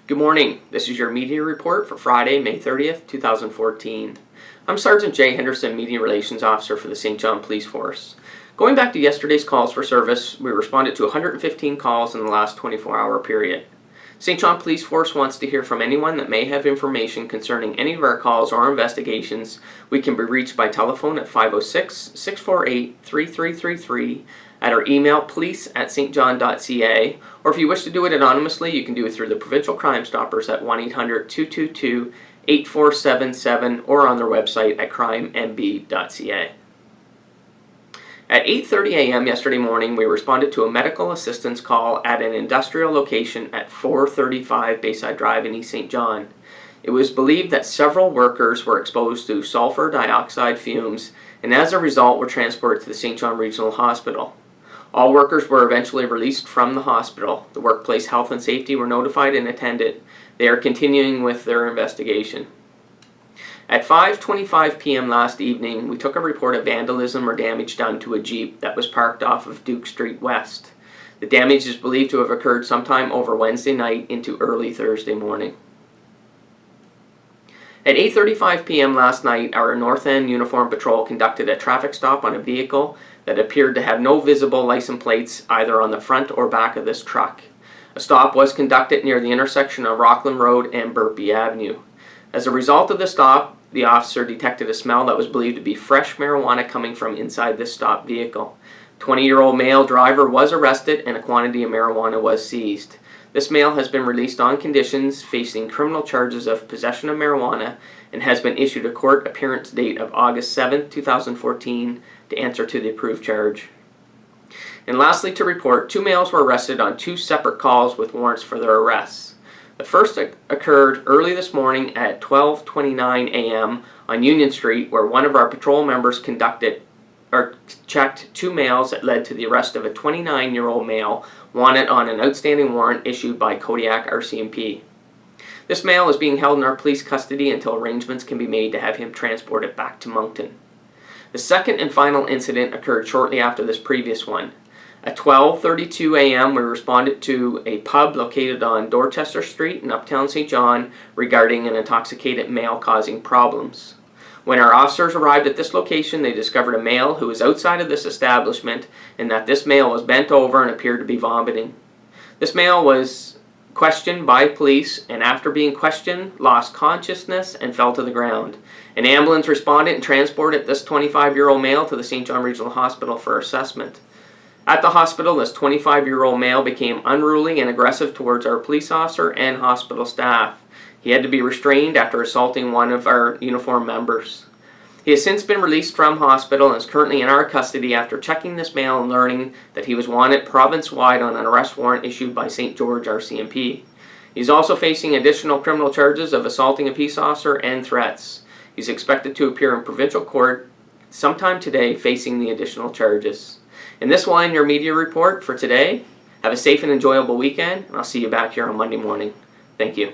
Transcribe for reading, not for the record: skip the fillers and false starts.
Good morning. This is your media report for Friday, May 30th, 2014. I'm Sergeant Jay Henderson, Media Relations Officer for the St. John Police Force. Going back to yesterday's calls for service, we responded to 115 calls in the last 24-hour period. St. John Police Force wants to hear from anyone that may have information concerning any of our calls or investigations. We can be reached by telephone at 506-648-3333, at our email police@stjohn.ca, or if you wish to do it anonymously, you can do it through the Provincial Crime Stoppers at 1-800-222-8477 or on their website at crimemb.ca. At 8:30 a.m. yesterday morning, we responded to a medical assistance call at an industrial location at 435 Bayside Drive in East St. John. It was believed that several workers were exposed to sulfur dioxide fumes and as a result were transported to the St. John Regional Hospital. All workers were eventually released from the hospital. The workplace health and safety were notified and attended. They are continuing with their investigation. At 5:25 p.m. last evening, we took a report of vandalism or damage done to a Jeep that was parked off of Duke Street West. The damage is believed to have occurred sometime over Wednesday night into early Thursday morning. At 8:35 p.m. last night, our North End Uniform Patrol conducted a traffic stop on a vehicle that appeared to have no visible license plates either on the front or back of this truck. A stop was conducted near the intersection of Rockland Road and Burpee Avenue. As a result of the stop, the officer detected a smell that was believed to be fresh marijuana coming from inside this stopped vehicle. 20-year-old male driver was arrested and a quantity of marijuana was seized. This male has been released on conditions, facing criminal charges of possession of marijuana, and has been issued a court appearance date of August 7, 2014 to answer to the approved charge. And lastly, to report, 2 males were arrested on 2 separate calls with warrants for their arrests. The first occurred early this morning at 12:29 a.m. on Union Street, where one of our patrol members checked 2 males that led to the arrest of a 29-year-old male wanted on an outstanding warrant issued by Kodiak RCMP. This male is being held in our police custody until arrangements can be made to have him transported back to Moncton. The second and final incident occurred shortly after this previous one. At 12:32 a.m. we responded to a pub located on Dorchester Street in Uptown St. John regarding an intoxicated male causing problems. When our officers arrived at this location, they discovered a male who was outside of this establishment and that this male was bent over and appeared to be vomiting. This male was questioned by police and after being questioned lost consciousness and fell to the ground. An ambulance responded and transported this 25-year-old male to the St. John Regional Hospital for assessment. At the hospital, this 25-year-old male became unruly and aggressive towards our police officer and hospital staff. He had to be restrained after assaulting one of our uniformed members. He has since been released from hospital and is currently in our custody after checking this male and learning that he was wanted province-wide on an arrest warrant issued by St. George RCMP. He's also facing additional criminal charges of assaulting a peace officer and threats. He's expected to appear in provincial court sometime today facing the additional charges. And this will end your media report for today. Have a safe and enjoyable weekend, and I'll see you back here on Monday morning. Thank you.